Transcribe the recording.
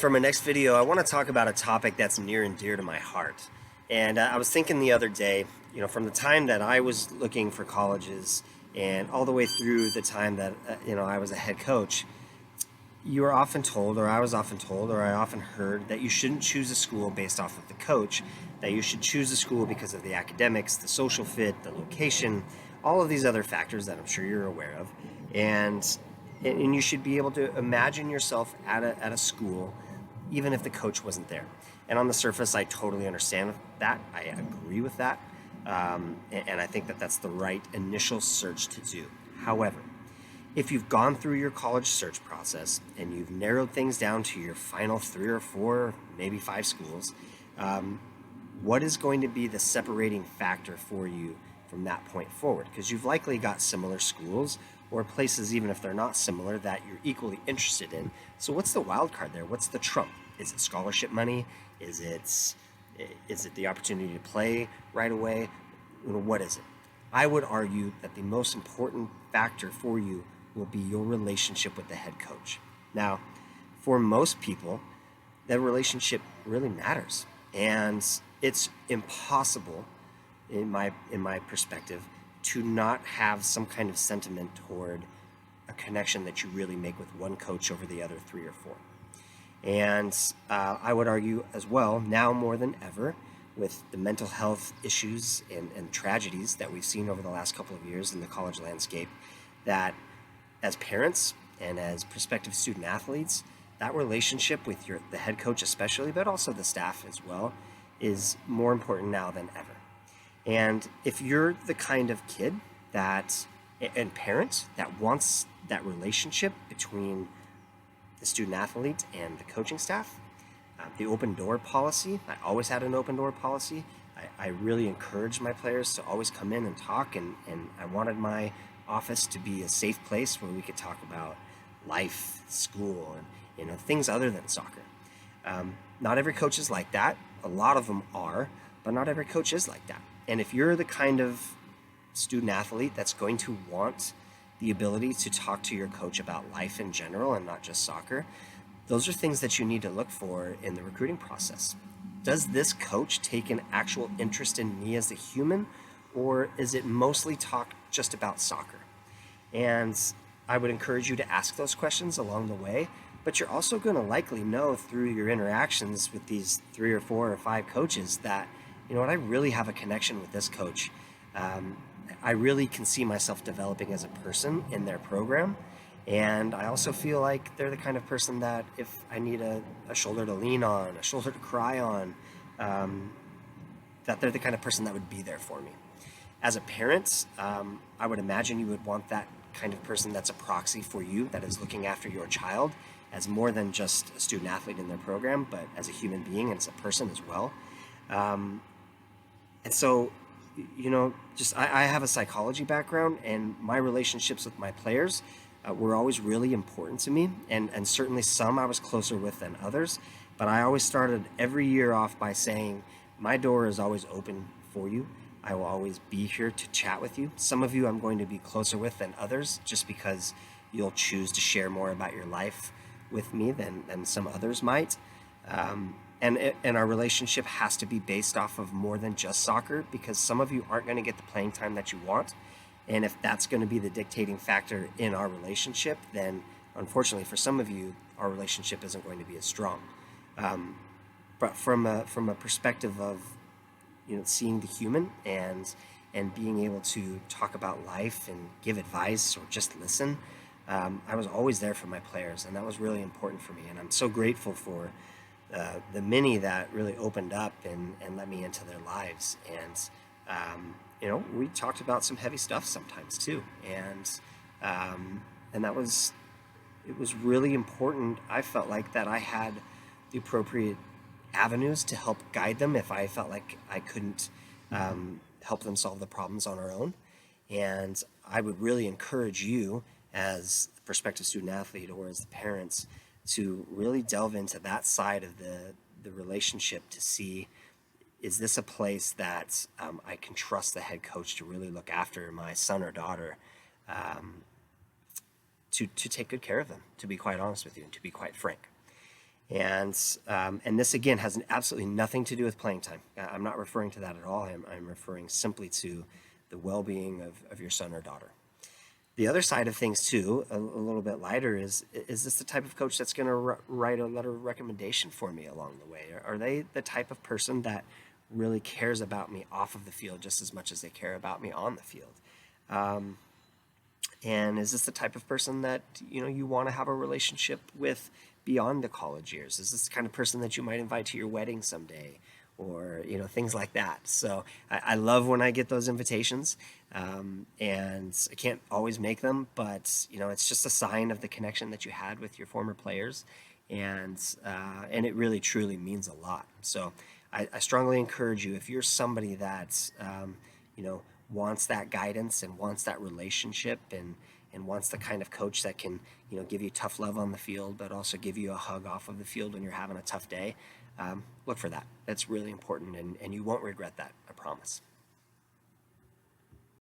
For my next video, I want to talk about a topic that's near and dear to my heart. And I was thinking the other day, from the time that I was looking for colleges and all the way through the time that, I was a head coach, you were often told, or I was often told, or I often heard that you shouldn't choose a school based off of the coach, that you should choose a school because of the academics, the social fit, the location, all of these other factors that I'm sure you're aware of. And and you should be able to imagine yourself at a school even if the coach wasn't there. And on the surface, I totally understand that. I agree with that. And I think that that's the right initial search to do. However, if you've gone through your college search process and you've narrowed things down to your final 3 or 4, maybe 5 schools, what is going to be the separating factor for you from that point forward? Because you've likely got similar schools or places, even if they're not similar, that you're equally interested in. So what's the wild card there? What's the trump? Is it scholarship money? Is it the opportunity to play right away? What is it? I would argue that the most important factor for you will be your relationship with the head coach. Now, for most people, that relationship really matters. And it's impossible, in my perspective, to not have some kind of sentiment toward a connection that you really make with one coach over the other 3 or 4. And I would argue as well, now more than ever, with the mental health issues and tragedies that we've seen over the last couple of years in the college landscape, that as parents and as prospective student athletes, that relationship with the head coach especially, but also the staff as well, is more important now than ever. And if you're the kind of kid and parent that wants that relationship between the student athlete and the coaching staff, the open door policy, I always had an open door policy. I really encouraged my players to always come in and talk, and I wanted my office to be a safe place where we could talk about life, school, and things other than soccer. Not every coach is like that. A lot of them are, but not every coach is like that. And if you're the kind of student athlete that's going to want the ability to talk to your coach about life in general and not just soccer, those are things that you need to look for in the recruiting process. Does this coach take an actual interest in me as a human, or is it mostly talk just about soccer? And I would encourage you to ask those questions along the way, but you're also going to likely know through your interactions with these 3 or 4 or 5 coaches that, I really have a connection with this coach. I really can see myself developing as a person in their program. And I also feel like they're the kind of person that if I need a shoulder to lean on, a shoulder to cry on, that they're the kind of person that would be there for me. As a parent, I would imagine you would want that kind of person that's a proxy for you, that is looking after your child as more than just a student athlete in their program, but as a human being and as a person as well. And so, I have a psychology background, and my relationships with my players were always really important to me, and certainly some I was closer with than others. But I always started every year off by saying, my door is always open for you. I will always be here to chat with you. Some of you I'm going to be closer with than others, just because you'll choose to share more about your life with me than some others might. And our relationship has to be based off of more than just soccer, because some of you aren't going to get the playing time that you want. And if that's going to be the dictating factor in our relationship, then unfortunately for some of you, our relationship isn't going to be as strong. But from a perspective of seeing the human and being able to talk about life and give advice or just listen, I was always there for my players, and that was really important for me. And I'm so grateful for the many that really opened up and let me into their lives. And we talked about some heavy stuff sometimes too, and it was really important. I felt like that I had the appropriate avenues to help guide them if I felt like I couldn't help them solve the problems on our own. And I would really encourage you, as the prospective student athlete or as the parents, to really delve into that side of the relationship to see, is this a place that I can trust the head coach to really look after my son or daughter, to take good care of them, to be quite honest with you and to be quite frank. And this again has absolutely nothing to do with playing time. I'm not referring to that at all. I'm referring simply to the well-being of your son or daughter. The other side of things too, a little bit lighter, is this the type of coach that's going to write a letter of recommendation for me along the way? Are they the type of person that really cares about me off of the field just as much as they care about me on the field? And is this the type of person that you want to have a relationship with beyond the college years? Is this the kind of person that you might invite to your wedding someday, or things like that? So I love when I get those invitations, and I can't always make them, but it's just a sign of the connection that you had with your former players, and it really truly means a lot. So I strongly encourage you, if you're somebody that you know wants that guidance and wants that relationship, and wants the kind of coach that can give you tough love on the field but also give you a hug off of the field when you're having a tough day, look for that. That's really important, and you won't regret that, I promise.